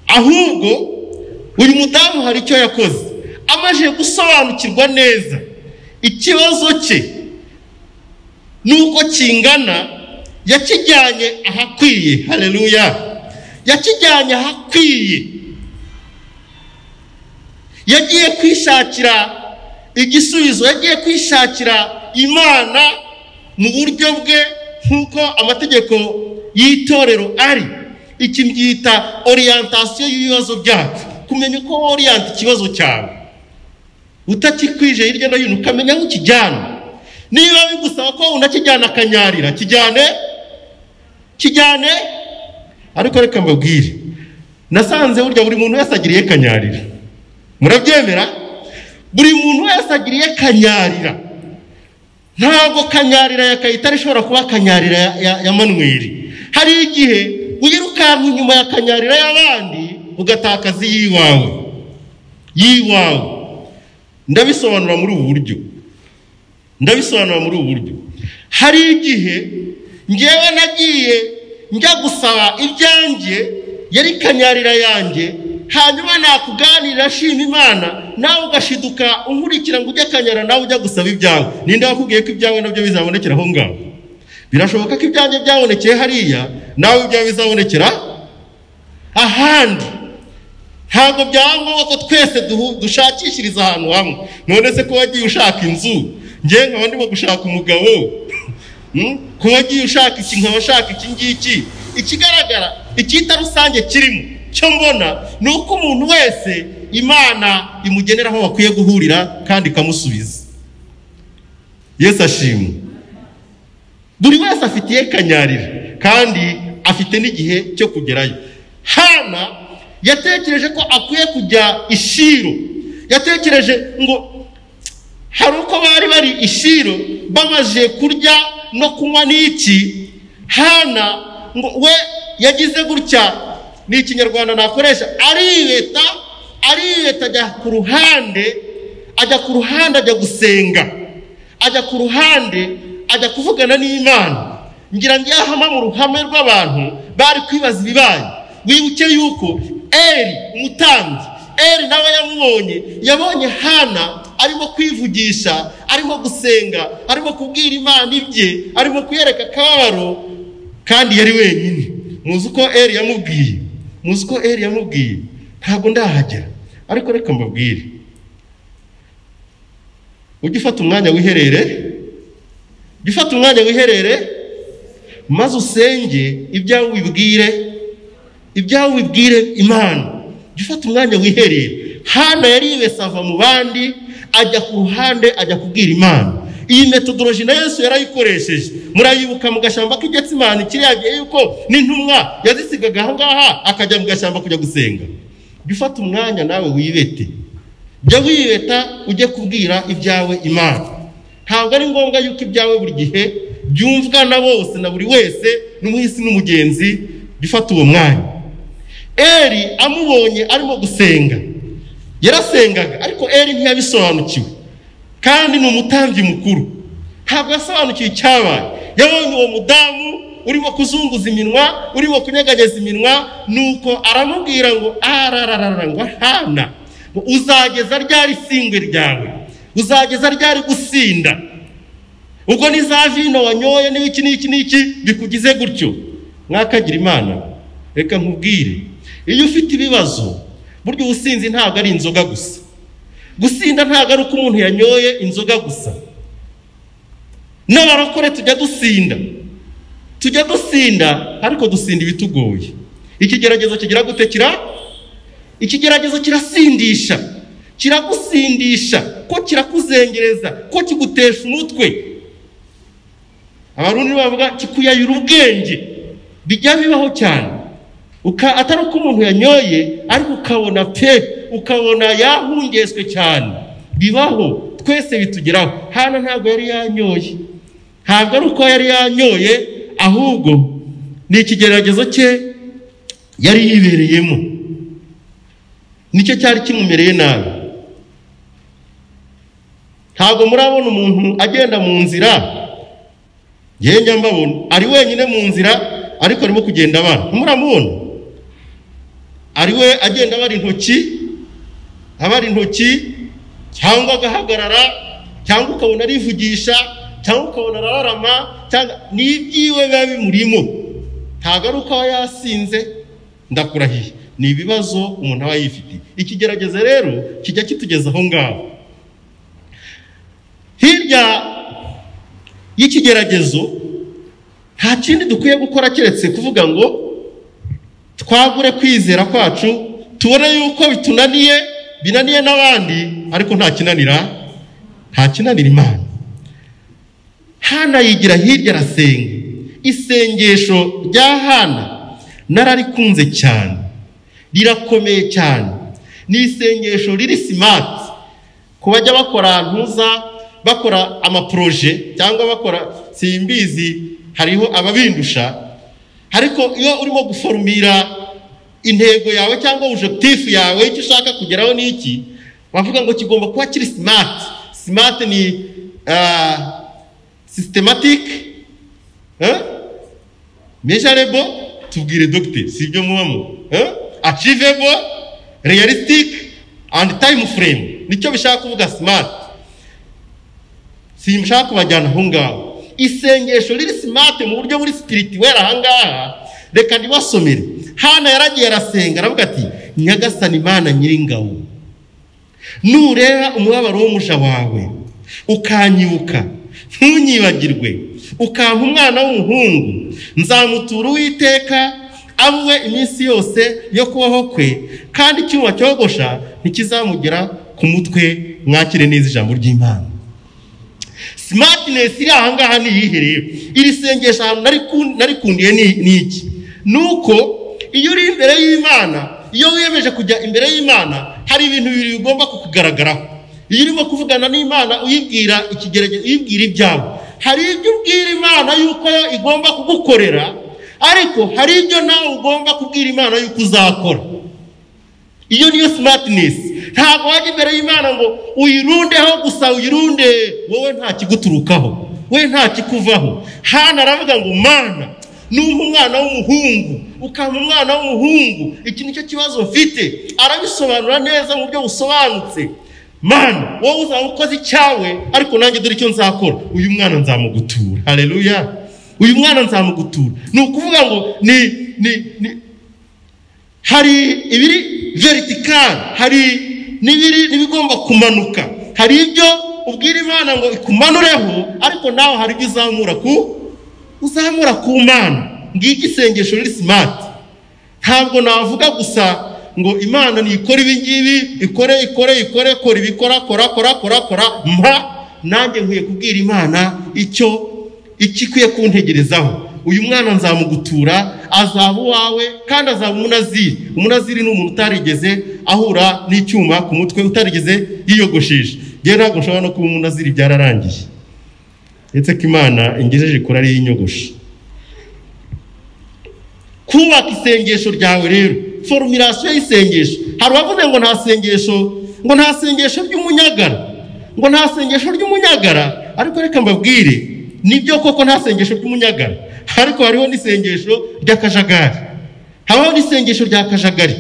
Ahubwo uyu mudamu hari icyo yakoze. Amaze gusobanukirwa neza ikibazo cye nuko kingana, yakijyanye ahakwiye. Haleluya! Yakijyanye ahakwiye. Yagiye kwishakira igisubizo, yagiye kwishakira Imana mu buryo bwe, nk'uko amategeko y'itorero ari. Iki mbyita orientation y'ibibazo byacu, kumenya uko orient ikibazo cyawe, utakikwije hirya no hino, ukamenya aho ukijyana. Niba bigusaba ko unakijyana akanyarira, kijyane. Ariko reka mbabwire, nasanze burya buri muntu wese agiriye kanyarira. Murabyemera? Buri muntu wese agiriye kanyarira. Ntabwo kanyarira ya Kayitare ishobora kuba kanyarira ya Manuel. Hari igihe uyirukanka inyuma ya kanyarira y'abandi ugatakaza yiwawe. Ndabisobanura muri ubu buryo. Hari igihe ngewe nagiye njya gusaba ibyanjye, yari kanyarira yanjye, hanyuma nakuganira shima Imana, nawe ugashiduka unkurikira ngo ujye kanyara, nawe ujya gusaba ibyawe. Ninde wakubwiye ko ibyawe nabyo bizabonekera aho ngaho? Birashoboka ko ibyanjye byabonekeye hariya, nawe ibyawe bizabonekera ahandi. ntabwo byangwa ko twese dushakishiriza ahantu hamwe. None se ko wagiye ushaka inzu, ngiye nkaba ndimo gushaka umugabo, ko wagiye ushaka iki nkaba shaka iki ngiki, ikigaragara icyita rusange kirimo cyo mbona ni uko umuntu wese Imana imugenera aho bakwiye guhurira kandi ikamusubiza. Yesu ashimwe. Buri wese afitiye kanyarira kandi afite n'igihe cyo kugerayo. Hana yatekereje ko akwiye kujya ishiro, yatekereje ngo hari uko bari ishiro bamaze kurya no kunywa n'iki. Hana ngo we yagize gutya, ni ikinyarwanda nakoresha, aribeta ajya ku ruhande, ajya gusenga, ajya ku ruhande, ajya kuvugana n'Imana. Ngira ngo yahama mu ruhame rw'abantu bari kwibaza ibibaye. Wibuke yuko Eli umutambyi, Eli nawe yabonye Hana arimo kwivugisha, arimo gusenga, arimo kubwira Imana ibye, arimo kuyereka akababaro, kandi yari wenyine. Muzi ko Eli yamubwiye, ntabwo ndahagera, ariko reka mbabwire, ujye ufata umwanya wiherere, maze usenge ibyawe ubibwire Imana. Ujye ufata umwanya wiherere. Hana yaribese ava mu bandi, ajya ku ruhande, ajya kubwira Imana. Iyi metodoloji na Yesu yarayikoresheje. Murayibuka mu gashyamba k'Igetsemani, kiriya gihe yuko n'intumwa yazisigaga aho ngaha akajya mu gashyamba kujya gusenga. Ujye ufata umwanya nawe wibete, jya wibeta ujye kubwira ibyawe Imana. Ntabwo ari ngombwa yuko ibyawe buri gihe byumvwa na bose na buri wese n'umuhisi n'umugenzi. Jya ufata uwo mwanya. Eli amubonye arimo gusenga, yarasengaga, ariko Eli ntiyabisobanukiwe, kandi ni umutambyi mukuru, ntabwo yasobanukiwe icyabaye. Yabonye uwo mudamu urimo kuzunguza iminwa, urimo kunyeganyeza iminwa, nuko aramubwira ngo ngo Hana, uzageza ryari isingwe ryawe, uzageza ryari gusinda? Ubwo ni za vino wanyoye n'iki bikugize gutyo? Mwakagira Imana, reka nkubwire, iyo ufite ibibazo, buryo ubusinzi ntabwo ari inzoga gusa. Gusinda ntabwo ari uko umuntu yanyoye inzoga gusa. N'abarokore tujya dusinda, ariko dusinda ibitugoye. Ikigeragezo kigira gute? Ikigeragezo kirasindisha, kiragusindisha, ko kirakuzengereza, ko kigutesha umutwe. Abarundi bavuga kikuyayura ubwenge. Bijya bibaho cyane, atari uko umuntu yanyoye, ariko ukabona yahungeswe cyane. Bibaho, twese bitugeraho. Hana ntabwo yari yanyoye, ntabwo ari uko yari yanyoye, ahubwo ni ikigeragezo cye yari yibereyemo, nicyo cyari kimumereye nabi. Ntabwo murabona umuntu agenda mu nzira, njya mbabona ari wenyine mu nzira, ariko arimo kugenda abana. Muramubona ari we agenda abara intoki, cyangwa agahagarara, cyangwa ukabona arivugisha, cyangwa ukabona arararama, cyangwa n'ibyiwe biba bimurimo. Ntabwo ari uko aba yasinze, ndakurahiye, ni ibibazo umuntu aba yifitiye. Ikigerageza rero kijya kitugeza aho ngaho. Hirya y'ikigeragezo nta kindi dukwiye gukora keretse kuvuga ngo twagure kwizera kwacu, tubone yuko binaniye n'abandi, ariko nta kinanira Imana. Hana yigira hirya arasenga. Isengesho rya Hana nararikunze cyane, rirakomeye cyane. Ni isengesho riri smart ku bajya bakora amaproje, cyangwa bakora simbizi, hariho ababindusha, ariko iyo urimo guformira intego yawe cyangwa objectif yawe, icyo ushaka kugeraho n'iki, bavuga ngo kigomba kuba kiri smart ni systematic, measurable, tubwire doctor sibyo mubamo, achievable, realistic and time frame. Nicyo bishaka kuvuga smart. Simshaka kubajyana aho ngaho. Isengesho riri smart mu buryo buri spirituel aha ngaha, reka ndibasomere. Hana yaragiye arasenga, aravuga ati Nyagasani Imana Nyiringabo, nureba umubabaro w'umuja wawe ukanyibuka, ntunyibagirwe, ukampa umwana w'umuhungu, nzamutura Uwiteka abuwe iminsi yose yo kubaho kwe, kandi icyuma cyogosha ntikizamugera ku mutwe. Mwakire neza ijambo ry'Imana. Smartness iri ahangaha ni yihereye. Iri sengesho ahantu narikundiye ni iki? Nuko iyo uri imbere y'Imana, iyo wiyemeje kujya imbere y'Imana, hari ibintu bibiri bigomba kukugaragaraho. Iyo urimo kuvugana n'Imana uyibwira ikigeragezo, uyibwira ibyawe, hari ibyo ubwira Imana yuko igomba kugukorera, ariko hari ibyo nawe ugomba kubwira Imana yuko uzakora. Iyo niyo smartness. Ntabwo wajya imbere y'Imana ngo uyirundeho gusa, uyirunde wowe nta kiguturukaho, we nta kikuvaho. Hana aravuga ngo Mana, numva umwana w'umuhungu, ukampa umwana w'umuhungu, iki nicyo kibazo mfite. Arabisobanura neza mu buryo busobanutse. Mana, wowe uzaba ukoze icyawe, ariko nanjye dore icyo nzakora. Uyu mwana nzamugutura. Haleluya. Uyu mwana nzamugutura. Ni ukuvuga ngo hari ibiri vertical, hari n'ibigomba kumanuka. Hari ibyo ubwira Imana ngo ikumanureho, ariko nawe hari ibyo uzamura ku Mana. Ngiki isengesho riri smart. Ntabwo navuga gusa ngo Imana nikora ibi ngibi, ikore kora nanjye nkwiye kubwira Imana icyo ikikwiye kuntegerezaho. Uyu mwana nzamugutura, azaba uwawe kandi azaba umunaziri. Umunaziri ni umuntu utarigeze ahura n'icyuma ku mutwe, utarigeze yiyogoshesha. Ngewe ntabwo nshobora no kuba umunaziri, byararangiye. Ndetse ko Imana ingejeje kuri ari inyogosha. Kubaka isengesho ryawe rero, formulation y'isengesho. Hari abavuze ngo nta sengesho ry'umunyagara, ariko reka mbabwire, nibyo koko nta sengesho ry'umunyagara, ariko hariho n'isengesho ry'akajagari. Habaho n'isengesho ry'akajagari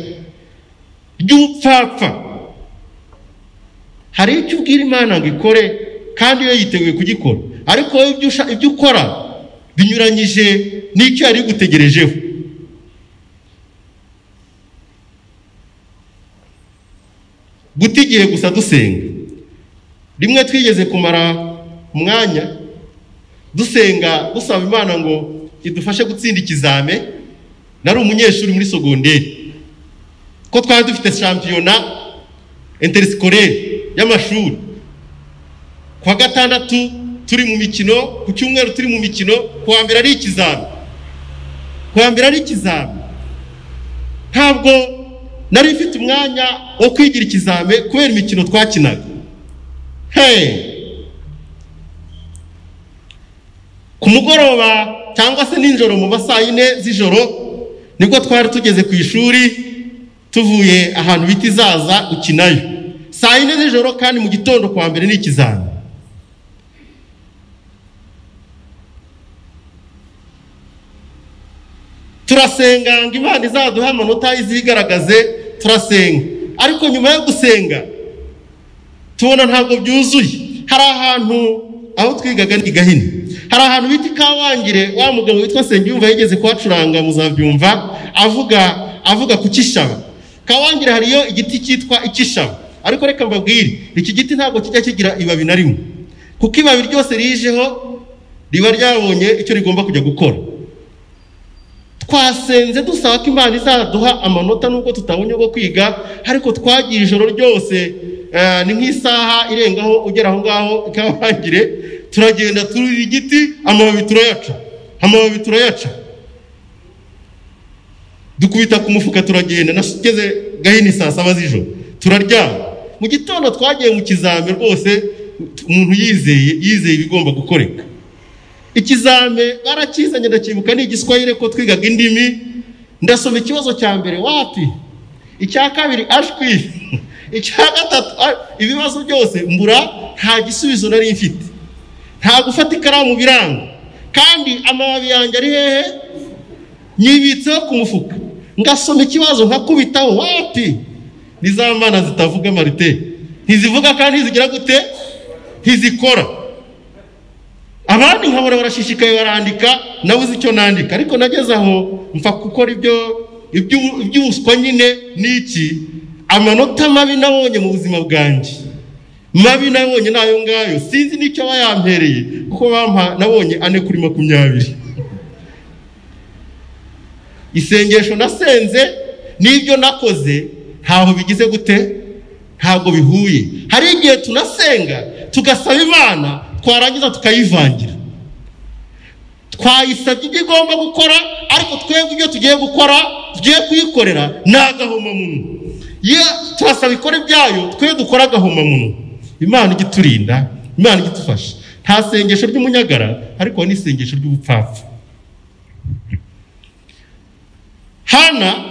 ry'ubupfapfa. Hari icyo ubwira Imana ngo ikore kandi iyo yiteguye kugikora, ariko ibyo ukora binyuranyije n'icyo yari gutegerejeho. Guta igihe gusa dusenga. Rimwe twigeze kumara umwanya dusenga dusaba Imana ngo idufashe gutsinda ikizame. Nari umunyeshuri muri segonderi, ko twari dufite shampiyona interscolaire y'amashuri. Kwa gatandatu turi mu mikino, ku cyumweru turi mu mikino, kuwa mbere ari ikizame. Ntabwo nari mfite umwanya wo kwigira ikizame kubera imikino twakinaga. Ku mugoroba cyangwa se ninjoro mu masaha 4 z'ijoro nibwo twari tugeze ku ishuri, tuvuye ahantu bita Izaza gukinayo. Saa 4 z'ijoro kandi mu gitondo kwa mbere ni ikizame. Turasenga ngo Imana izaduha amanota izigaragaze, turasenga. Ariko nyuma yo gusenga tubona ntabwo byuzuye. Hari ahantu aho twigaga ni Gahini, hari ahantu bita Kawangire, wa mugabo witwa Nsengiyumva yigeze kwacuranga, muzabyumva, avuga ku Kishaba. Kawangire hariyo igiti cyitwa ikishaba, ariko reka mbabwire, iki giti ntabwo kijya kigira ibabi na rimwe, kuko ibabi ryose rijeho riba ryabonye icyo rigomba kujya gukora. Twasenze dusaba ko Imana izaduha amanota nubwo tutabonye bwo kwiga, ariko twagiye ijoro ryose, ni nk'isaha irengaho ugera aho ngaho Kawangire. Turagenda turira igiti, amababi turayaca, dukubita ku mufuka, turagenda. Nashigeze Gahini saa 7 z'ijoro, turaryama. Mu gitondo twagiye mu kizame rwose, umuntu yizeye ibigomba gukoreka. Ikizame barakizanye, ndakibuka ni Igiswahili ko twigaga indimi. Ndasoma ikibazo cya mbere wapi, icya kabiri ashwi, icya gatatu, ibibazo byose mbura, nta gisubizo nari mfite. Nta gufata ikaramu biranga, kandi amababi yanjye ari hehe, nyibitseho ku mufuka. Ngasoma ikibazo nkakubitaho, wapi, nizamana zitavuga Marite, ntizivuga kandi ntizigira gute, ntizikora. Abandi nkabura barashishikaye barandika, nabuze icyo nandika, ariko nageze aho mfa gukora ibyo iby'ubuswa nyine n'iki, amanota mabi nabonye mu buzima bwanjye, mabi nabonye nayo ngayo, sinzi n'icyo bayampereye kuko bampa nabonye 4/20. Isengesho nasenze n'ibyo nakoze ntaho bigize gute, ntabwo bihuye. Hari igihe tunasenga tugasaba Imana twarangiza tukayivangira, twayisabye ibyo igomba gukora, ariko twebwe ibyo tugiye gukora tugiye kuyikorera n'agahoma muno. Iyo turasaba ikore byayo twe dukora agahoma muno. Imana igiturinda, Imana igitufasha. Nta sengesho ry'umunyagara ariko ni isengesho ry'ubupfapfa. Hana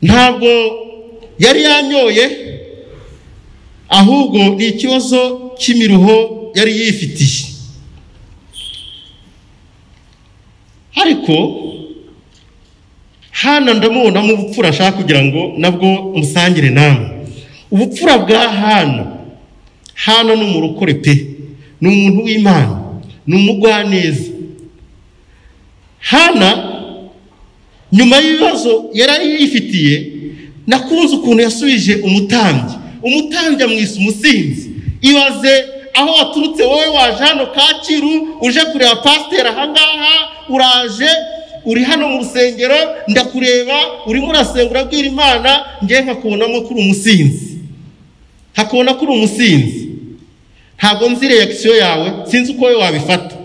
ntabwo yari yanyoye, ahubwo ni ikibazo cy'imiruho yari yifitiye. Ariko Hana ndamubona mu bupfura ashaka kugira ngo nabwo musangire namwe. Ubupfura bwa Hana ni umurokore pe, ni umuntu w'Imana, ni umugwaneza. Hana nyuma y'ibibazo yari yifitiye, nakunze ukuntu yasubije umutambyi amwisa umusinzi. Ibaze aho waturutse wowe, waje hano Kacyiru uje kureba pasiteri ahangaha, uraje uri hano mu rusengero ndakureba urimo urasenga urabwira Imana, ngiye nkakubonamo kuri umusinzi, hakubona kuri umusinzi. Ntabwo nzi reaction yawe, sinzi uko wowe wabifata,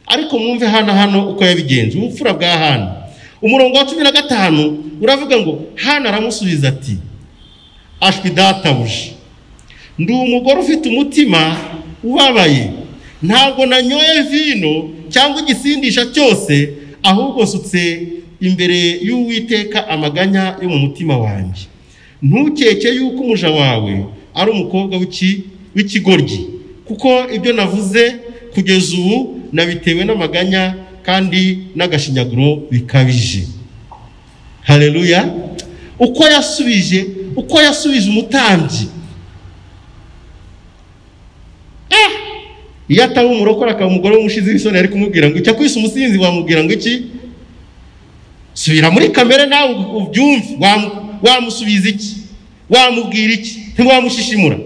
ariko mwumve hano uko yabigenje. Ubupfura bwa Hana, umurongo wa 15 uravuga ngo Hana aramusubiza ati, ashwi databuja, ndi umugore ufite umutima ubabaye, ntabwo nanyoye vino cyangwa igisindisha cyose, ahubwo nsutse imbere y'Uwiteka amaganya yo mu mutima wanjye. Ntukeke yuko umuja wawe ari umukobwa w'ikigoryi, kuko ibyo navuze kugeza ubu nabitewe n'amaganya kandi n'agashinyaguro bikabije. Haleluya! Uko yasubije umutambyi. Iyo ataba umurokora akaba umugore w'umushizi w'isoni ari kumubwira ngo icyo kwisa umusinzi, wamubwira ngo iki? Subira muri kamere nawe ubyumve. Wamusubiza iki? Wamubwira iki? Ntiwamushishimura.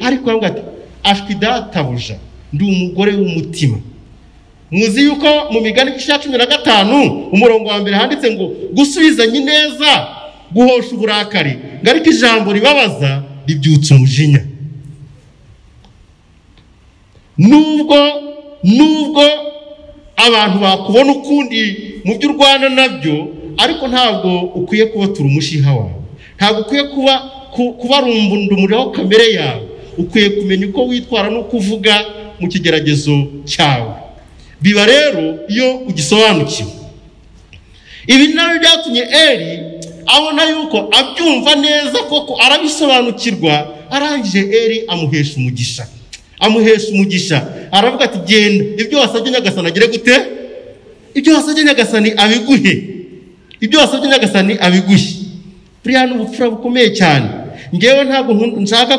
Ariko aravuga ati, ashwi databuja, ndi umugore w'umutima. Muzi yuko mu Migani 15 umurongo wa mbere handitse ngo gusubizanya neza guhosha uburakari, ariko ijambo ribabaza ribyutsa umujinya. Nubwo abantu bakubona ukundi mu byo urwana nabyo, ariko ntabwo ukwiye kubatura umushiha wawe, ntabwo ukwiye kubarumbundumuriraho kamere yawe. Ukwiye kumenya uko witwara no kuvuga mu kigeragezo cyawe. Biba rero iyo ugisobanukiwe. Ibi nawe byatumye Eli abona yuko abyumva neza koko arabisobanukirwa. Arangije Eli amuhesha umugisha. Aravuga ati, genda, ibyo wasabye Nyagasani agire gute? Ibyo wasabye Nyagasani abiguhe. Buriya ni ubupfura bukomeye cyane. Ngewe ntabwo nshaka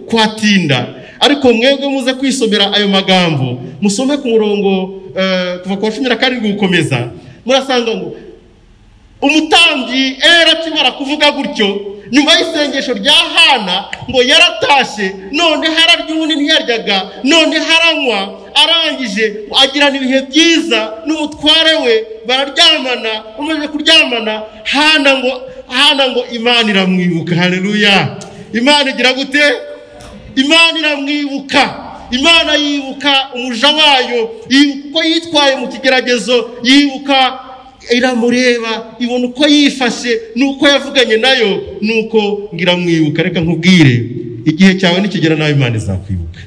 kuhatinda, ariko mwebwe muze kwisomera ayo magambo, musome ku murongo kuva ku 17 gukomeza. Murasanga ngo umutambyi Eli akimara kuvuga gutyo, nyuma y'isengesho rya Hana ngo yaratashe, none hararya ubundi ntiyaryaga, none haranywa, arangije agirana ibihe byiza n'umutware we, bararyamana. Umaze kuryamana, Hana ngo Imana iramwibuka. Haleluya! Imana igira gute? Imana iramwibuka. Imana yibuka umuja wayo, yibuka uko yitwaye mu kigeragezo, yibuka, iramureba, ibona uko yifashe nuko yavuganye nayo, nuko ngiramwibuka. Reka nkubwire, igihe cyawe nikigera nawe Imana izakwibuka.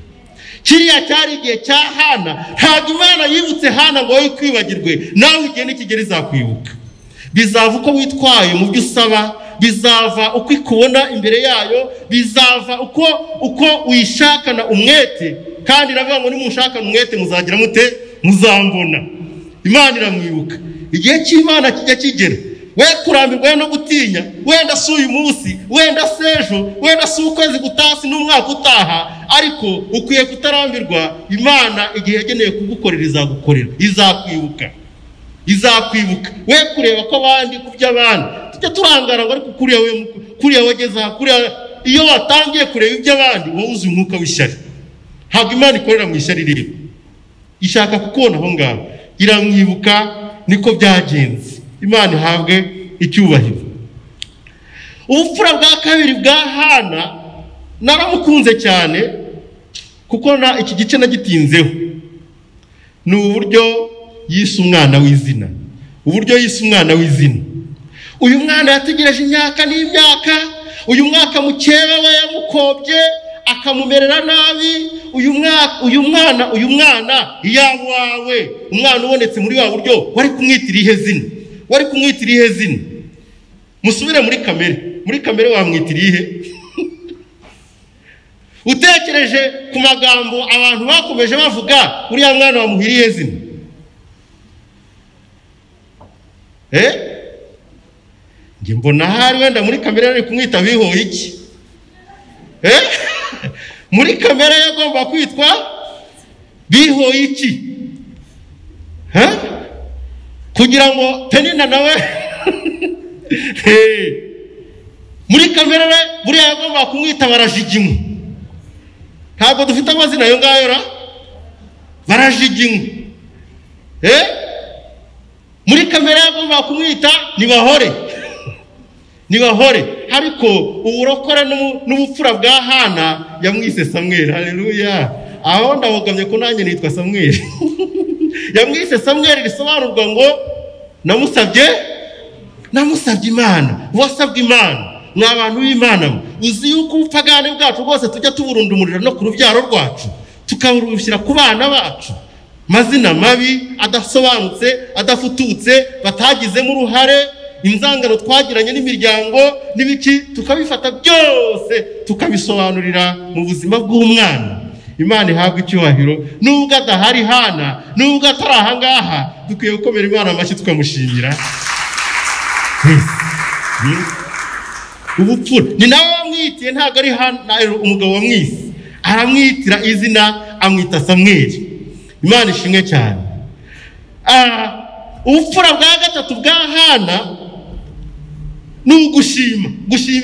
Kiriya cyari igihe cya Hana. Ntabwo Imana yibutse Hana ngo wowe kwibagirwe, nawe igihe nikigera izakwibuka. Bizava uko witwaye mu byo usaba, bizava uko ikubona imbere yayo, bizava uko uyishakana umwete. Kandi iravuga ngo nimushakana umwete muzagira mute? Muzambona. Imana iramwibuka. Igihe cy'Imana kijya kigera, we kurambirwa no gutinya, wenda si uyu munsi, wenda sejo, wenda si ukwezi gutasi n'umwaka utaha, ariko ukwiye kutarambirwa. Imana igihe yageneye kugukorera izagukorera, izakwibuka. We kureba ko abandi kubya abandi tujya turangara ngo ariko kuriya wageza kuriya. Iyo watangiye kureba iby'abandi wowe uzi umwuka w'ishyari. Ntabwo Imana ikorera mu ishyari rero, ishaka kukubona aho ngaho, iramwibuka. Niko byagenze. Imana ihabwe icyubahiro. Ubupfura bwa kabiri bwa Hana naramukunze cyane kuko iki gice nagitinzeho. Ni uburyo yise umwana w'izina. Uyu mwana yategereje imyaka n'imyaka. Uyu mwaka mukeba we yamukobye akamumerera nabi. Uyu mwana iyawawe, umwana ubonetse muri wa buryo, wari kumwitira ihe zina? Musubire muri kamere wamwitira ihe? Utekereje ku magambo abantu bakomeje bavuga, uriya mwana wamuhiriye zina? Nge mbona hari wenda muri kamere ari kumwita bihoye iki? Muri kamere yagomba kwitwa bihoye iki? Kugira ngo Penina nawe muri kamere buriya yagomba kumwita Barajigimu. Ntabwo dufite amazina ayo ngayo ra? Barajigimu. Muri kamere yagomba kumwita Nibahore. Ariko uburokore n'ubupfura bwa Hana yamwise Samweli. Haleluya. Aho ndabogamye ko nanjye nitwa Samweli. Yamwise Samweli risobanurwa ngo namusabye Imana. Wasabye Imana. N'abantu b'Imana, uzi yuko upagane bwacu rwose tujya tuburundumurira no ku rubyaro rwacu, tukaburushyira ku bana bacu mazina mabi adasobanutse, adafututse, batagizemo uruhare, inzangano twagiranye n'imiryango n'ibiki, tukabifata byose tukabisobanurira mu buzima bw'umwana. Imana ihabwa icyubahiro. Nubwo adahari Hana, nubwo atari aha ngaha, dukwiye gukomera Imana amashyi tukamushimira. Ubupfura ni nawe wamwitiye, ntabwo ari Hana umugabo wamwise. Aramwitira izina, amwita Samweli. Imana ishimwe cyane. Ubupfura bwa gatatu bwa Hana ni ugushima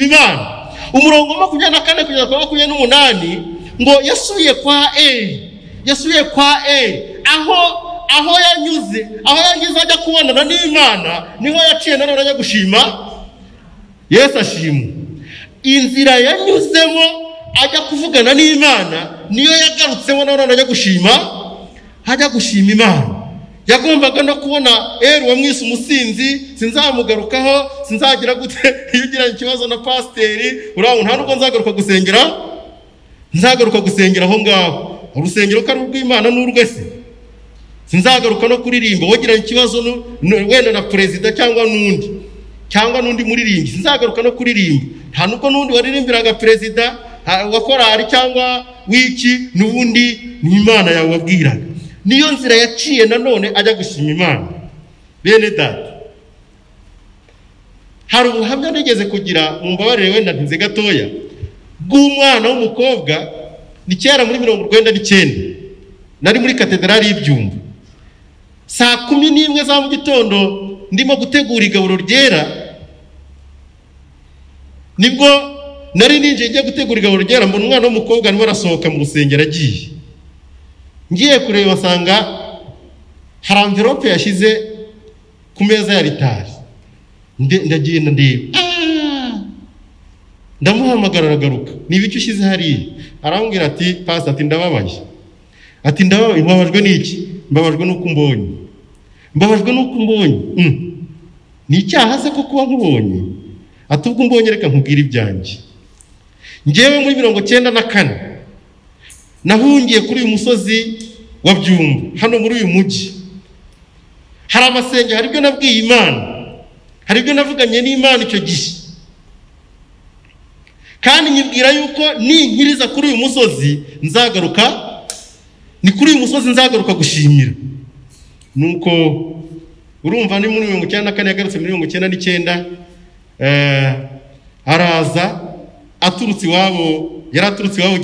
Imana. Umurongo 24 kugeza ku 28 ngo yasubiye kwa aho yanyuze ajya kubonana n'Imana, niho yaciye nanone ajya gushima. Yesu ashimwe. Inzira yanyuzemo ajya kuvugana n'Imana niyo yagarutsemo nanone ajya gushima Imana. Yagombaga no kubona wamwise umusinzi, sinzamugarukaho, sinzagira gute. Iyo ugiranye ikibazo na pasiteri, uraho nta nubwo nzagaruka gusengera aho ngaho. Urusengero kari rw'Imana n'urwese. Sinzagaruka no kuririmba. Wagiranye ikibazo wenda na perezida cyangwa n'undi muririmbi, sinzagaruka no kuririmba. Nta nuko n'undi waririmbiraga perezida wa korali cyangwa wiki, n'ubundi ni Imana yawe wabwiraga. Niyo nzira yaciye nanone ajya gushima Imana. Bene data, hari ubuhamya nigeze kugira, mumbabarire wenda ntize gatoya, bw'umwana w'umukobwa. Ni kera muri 1999 nari muri katedrali y'Ibyumba. Saa 11 za mu gitondo ndimo gutegura igaburo ryera, nibwo nari ninjiye gutegura igaburo ryera, mbona umwana w'umukobwa arimo arasohoka mu rusengero agiye. Ngiye kureba basanga hari envelope yashize ku meza ya ritari. Ndagenda ndeba, ndamuhamagara aragaruka. Nibiki ushize hari? Arambwira ati pastor, ati ndababaye. Ati ndababaye. Mbabajwe n'iki? Mbabajwe n'uko mbonye. Ni icyaha se ko kuba nkubonye? Ati ubwo mbonye reka nkubwire ibyanjye. Ngewe muri 1994 nahungiye kuri uyu musozi wa Byumba, hano muri uyu mujyi. Hari amasenge, hari ibyo nabwiye Imana, hari ibyo navuganye n'Imana icyo gihe. Kandi nyibwira yuko ninkiriza kuri uyu musozi nzagaruka, ni kuri uyu musozi nzagaruka gushimira. Nuko urumva ni muri 1994 yagarutse muri 1999 araza aturutse iwabo, yaraturutse iwabo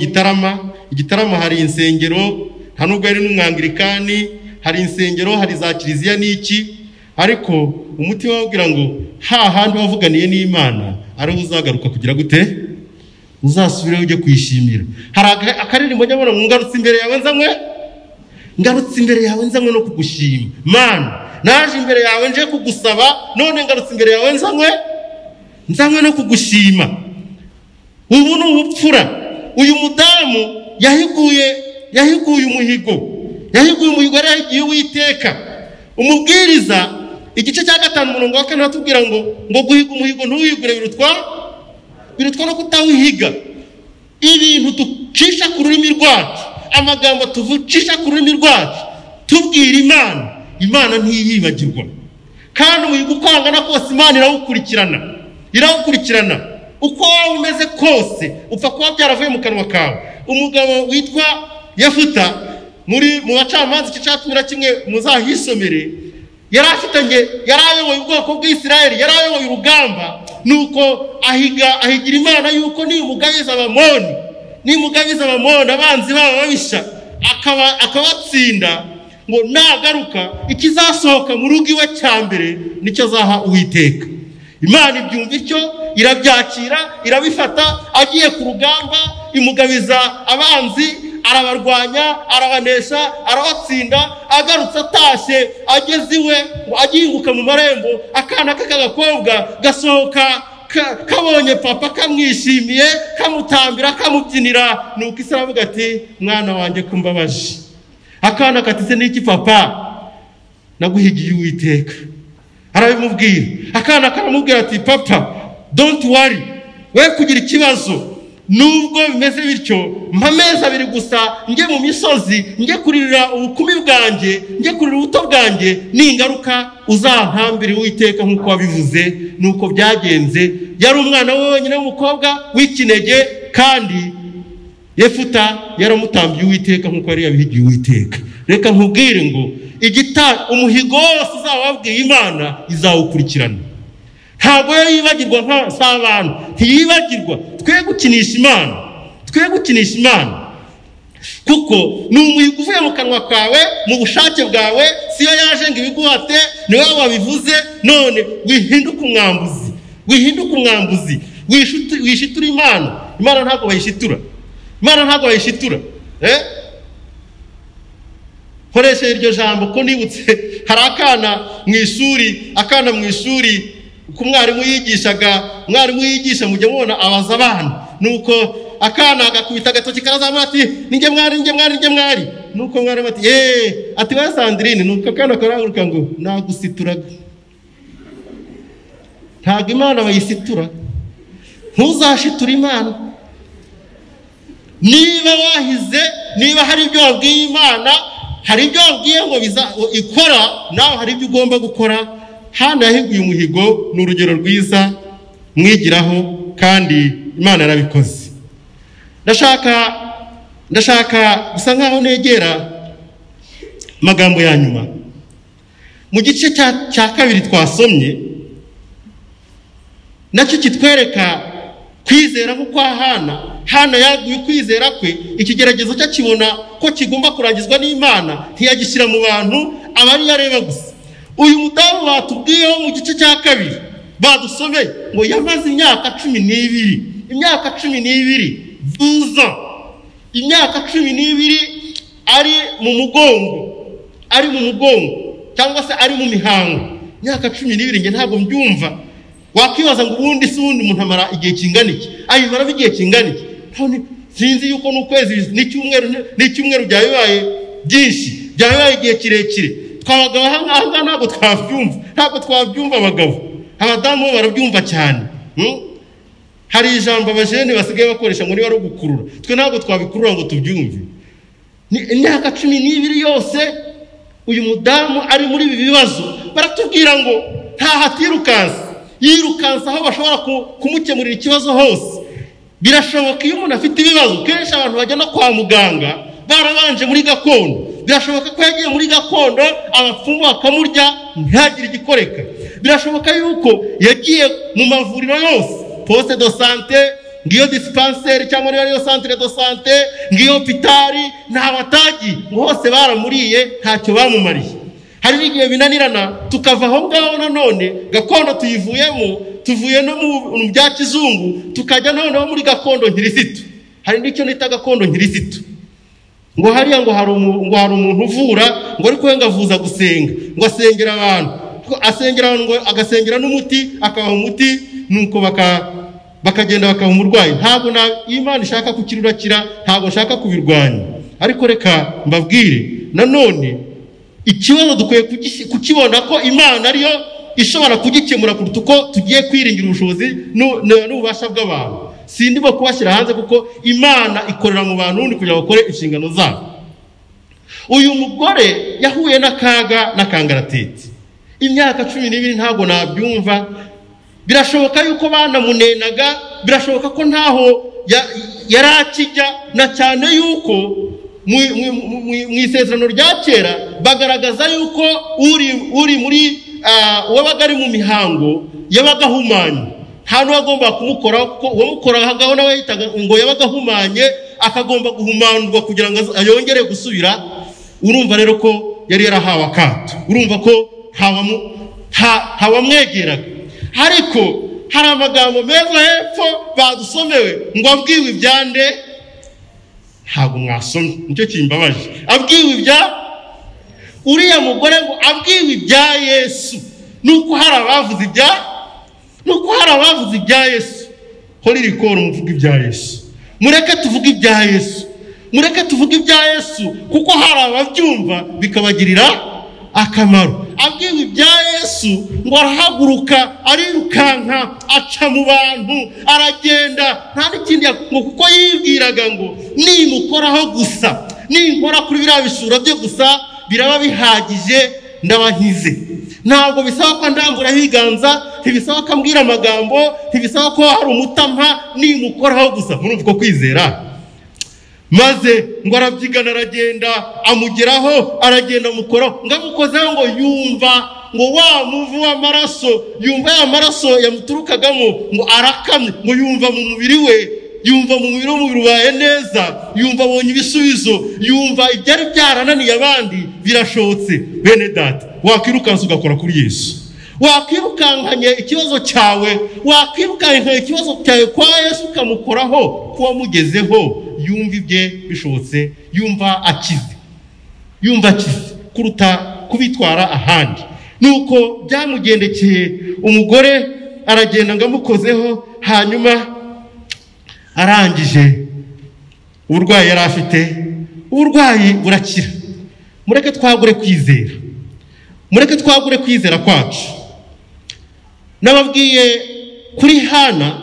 Gitarama hari insengero, nta nubwo yari n'umwangirikani, hari insengero, hari za kiliziya n'iki, ariko umutima wabwira ngo hahandi wavuganiye n'Imana ari uzagaruka kugira gute, uzasubire ujye kwishimira. Hari akaririmbo nyabona ngo ngarutse imbere yawe nzanywe no kugushima. Mana, naje imbere yawe nje kugusaba, none ngarutse imbere yawe nzanywe no kugushima. Ubu ni ubupfura. Uyu mudamu yahiguye umuhigo yaragiye Uwiteka. Umubwiriza igice cya 5 umurongo wa 4 atubwira ngo guhiga umuhigo ntuwigure birutwa no kutawihiga. Ibintu tucisha ku rurimi rwacu, amagambo tuvucisha ku rurimi rwacu tubwira Imana ntiyibagirwa. Kandi umuhigo ukangana kose Imana irawukurikirana uko umeze kose, upfa kuba byaravuye mu kanwa kawe. Umugabo witwa Yefuta mu bacamanza igice cya 11 muzahisomere, yarayoboye ubwoko bw'Isirayeli, yarayoboye urugamba, nuko ahigira Imana yuko nimugabiza Abamoni abanzi babo babisha akabatsinda, ngo nagaruka ikizasohoka mu rugo iwe cyambere nicyo azaha Uwiteka. Imana ibyumva icyo, irabyakira, irabifata. Agiye ku rugamba imugabiza abanzi, arabarwanya, arabanesha, arabatsinda. Agarutse atashye, ageze iwe ngo aginguka mu marembo, akana k'agakobwa gasohoka kabonye papa, kamwishimiye, kamutambira, kamubyinira. Nuko Isi aravuga ati mwana wanjye kumbabaje. Akana katize n'iki papa? Naguhigiye Uwiteka. Arabimubwira. Akana karamubwira ati papa, don't worry, we kugira ikibazo. Nubwo bimeze bityo, mpamezi 2 gusa njye mu misozi, njye kuririra ubukumi bwanjye, njye kuririra ubuto bwanjye, n'ingaruka uzampambira Uwiteka nk'uko wabivuze. Nuko byagenze. Yari umwana we wenyine w'umukobwa w'ikinege, kandi Yefuta yaramutambiye Uwiteka nk'uko yari yabihigiye Uwiteka. Reka nkubwire ngo umuhigo wose uzawabwiye Imana izawukurikirana. Ntabwo yibagirwa nk'abantu, ntiyibagirwa. Twe gukinisha Imana kuko ni umuhigo uvuye mu kanwa kawe, mu bushake bwawe. Siyo yaje ngo ibiguhate, ni wowe wabivuze. None wihinduka umwambuzi, wishitura Imana ntabwo bayishitura. Koresha iryo jambo ko nibutse, hari akana mu ishuri ku mwarimu yigisha mujye mubona abaza abana. Nuko akana agakubita agatoki karazamura ati ninjye mwari. Nuko mwarimu ati ati we Sandrine. Nuko akana karahaguruka ngo nagusituraga. Ntabwo Imana bayisitura. Ntuzashitura Imana. Niba hari ibyo wabwiye Imana, hari ibyo wabwiye ngo ikora, nawe hari ibyo ugomba gukora. Hano yahiguye umuhigo, ni urugero rwiza mwigiraho, kandi Imana yarabikoze. Ndashaka gusa nkaho negera magambo ya nyuma. Mu gice cya 2 twasomye, nacyo kitwereka kwizera nk'uko Hana yaguye kwizera kwe. Ikigeragezo cyo kibona ko kigomba kurangizwa n'Imana, ntiyagishyira mu bantu abari yareba gusa. Uyu mudamu batubwiyeho mu gice cya 2 badusomeye ngo yamaze imyaka 12, imyaka 12 12, imyaka 12 ari mu mugongo cyangwa se ari mu mihango. Imyaka 12 nge ntabwo mbyumva. Wakwibaza ngo ubundi umuntu amara igihe kingana iki? Ayimara igihe kingana iki? Sinzi yuko n'ukwezi n'icyumweru byabaye byinshi, byabaye igihe kirekire. Twabagabo hanga ntabwo twabyumva abagabo. Abadamu barabyumva cyane. Hari ijambo abajene basigaye bakoresha muri baro gukurura. Twe ntabwo twabikurura ngo tubyumve. Imyaka 12 yose uyu mudamu ari muri ibi bibazo. Baratubwira ngo yirukansa aho bashobora kumukemurira ikibazo hose. Birashoboka iyo umuntu afite ibibazo, kenshi abantu bajya no kwa muganga barabanje muri gakondo, birashoboka ko yagiye muri gakondo abapfumu bakamurya ntagire igikoreka. Birashoboka yuko yagiye mu mavuriro yose, poste de santé, ngiyo dispensaire cyangwa niyo centre de santé, ngiyo hopitali, nta batagi hose baramuriye ntacyo bamumariye. Hari igihe binanirana tukava aho ngaho nanone gakondo tuyivuyemo, tuvuye no mu bya kizungu tukajya noneho muri gakondo nkirisitu. Hari n'icyo nita gakondo nkirisitu, ngo hariya ngo hari umuntu uvura, ngo ariko wenga avuza gusenga, ngo asengera abantu, asengera abantu, ngo agasengera n'umuti, akabaha umuti, nuko bakagenda bakaha umurwayi. Ntabwo Imana ishaka kukirurakira, ntabwo shaka kubirwanya, ariko reka mbabwire nanone ikibazo dukwiye kukibona ko Imana ariyo ishobora kugikemura kuruta uko tugiye kwiringira ubushobozi n'ububasha bw'abantu. Sindimo kubashyira hanze kuko Imana ikorera mu bantu undi kugira bakore inshingano zabo. Uyu mugore yahuye n'akaga n'akangaratete, imyaka 12 ntabwo nabyumva. Birashoboka yuko banamunenaga, birashoboka ko ntaho yarakijya, na cyane yuko mu isezerano rya kera bagaragaza yuko uri muri wabaga ari mu mihango yabaga ahumanye, nta n'uwagomba kumukoraho, kuko uwamukoragaho nawe yitaga ngo yabaga ahumanye, akagomba guhumanurwa kugira ngo ayongere gusubira. Urumva rero ko yari yarahawe akato, urumva ko ntawamwegeraga. Ariko hari amagambo meza hepfo badusomewe ngo abwiwe ibyande, ntabwo mwasomye, nicyo kimbabaje. Abwiwe ibya uriya mugore, ngo abwiwe ibya Yesu. Nuko hari abavuze ibya Yesu. Hori rikoro muvuga ibya Yesu, mureke tuvuge ibya Yesu, mureke tuvuge ibya Yesu, kuko hari ababyumva bikabagirira akamaro. Abwiwe ibya Yesu, ngo arahaguruka arirukanka aca mu bantu aragenda, nta n'ikindi ngo kuko yibwiraga ngo nimukoraho gusa, ninkora kuri biriya bisura bye gusa biraba bihagije ndabankize. Ntabwo bisaba ko ndamburaho ibiganza, ntibisaba ko ambwira amagambo, ntibisaba ko hari umutampa, nimukoraho gusa. Murumva ko kwizera. Maze ngo arabyigana aragenda amugeraho, aragenda amukoraho, ngamukozeho ngo yumva ngo wa muvu w'amaraso, yumva ya maraso yamuturukagamo, ngo arakamye, ngo yumva mu mubiri we, yumva mu mubiri w'umubiri ubaye neza, yumva abonye ibisubizo, yumva ibyari byarananiye abandi birashotse. Bene data, wakwirukansa ugakora kuri Yesu, wakwirukankanye ikibazo cyawe, wakwirukankanye ikibazo cyawe kwa Yesu ukamukoraho, kuba mugezeho yumva ibye bishotse, yumva akize kuruta kubitwara ahandi. Nuko byamugendekeye umugore, aragenda ngamukozeho, hanyuma arangije uburwayi yari afite, uburwayi burakira. Mureke twagure kwizera, mureke twagure kwizera kwacu. Nababwiye kuri Hana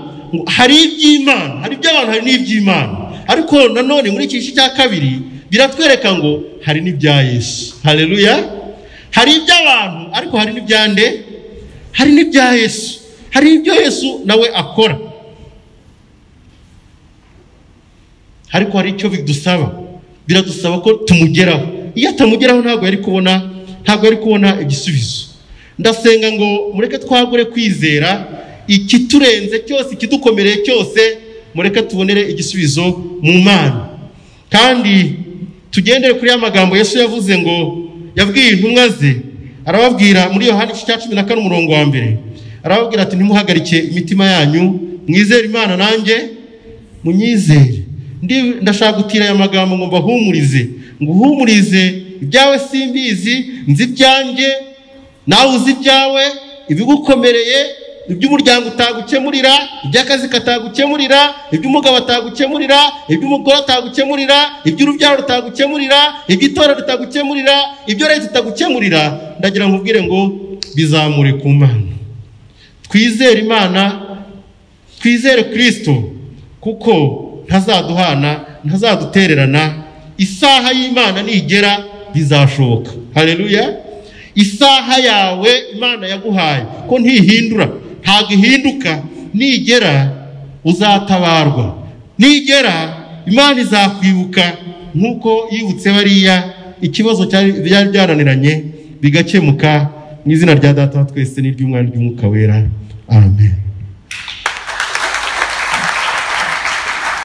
hari iby'Imana, hari iby'abantu, hari n'iby'Imana. Ariko nanone muri iki gice cya kabiri biratwereka ngo hari n'ibya Yesu. Haleluya. Hari iby'abantu ariko hari n'ibyande, hari n'ibya Yesu, hari ibyo Yesu nawe akora. Ariko hari icyo bidusaba, biradusaba ko tumugeraho. Iyo atamugeraho ntabwo yari kubona igisubizo. Ndasenga ngo mureke twagure kwizera, ikiturenze cyose, ikidukomereye cyose, mureke tubonere igisubizo mu Mana. Kandi tugendere kuri ya magambo Yesu yavuze, ngo yabwiye intumwa ze, arababwira muri Yohana 14:1, arababwira ati ntimuhagarike imitima yanyu, mwizere Imana nanjye munyizere. Ndashaka gutira aya magambo ngo mbahumurize, ngo uhumurize ibyawe simbizi, nzi ibyanjye nawe uzi ibyawe, ibigukomereye, iby'umuryango utagukemurira, iby'akazi katagukemurira, iby'umugabo atagukemurira, iby'umugore atagukemurira, iby'urubyaro rutagukemurira, iby'itorero ritagukemurira, ibyo leta itagukemurira, ndagira ngo ubwire ngo bizamure ku Mana. Twizere Imana, twizere Kristo, kuko ntazaduhana, ntazadutererana. Isaha y'Imana nigera bizashoboka. Haleluya. Isaha yawe Imana yaguhaye ko ntihindura, ntabwo ihinduka. Nigera uzatabarwa, nigera Imana izakwibuka nkuko yibutse bariya ikibazo byari byaraniranye bigakemuka, mu izina rya Data wa twese n'iry'Umwana n'Umwuka wera, amen.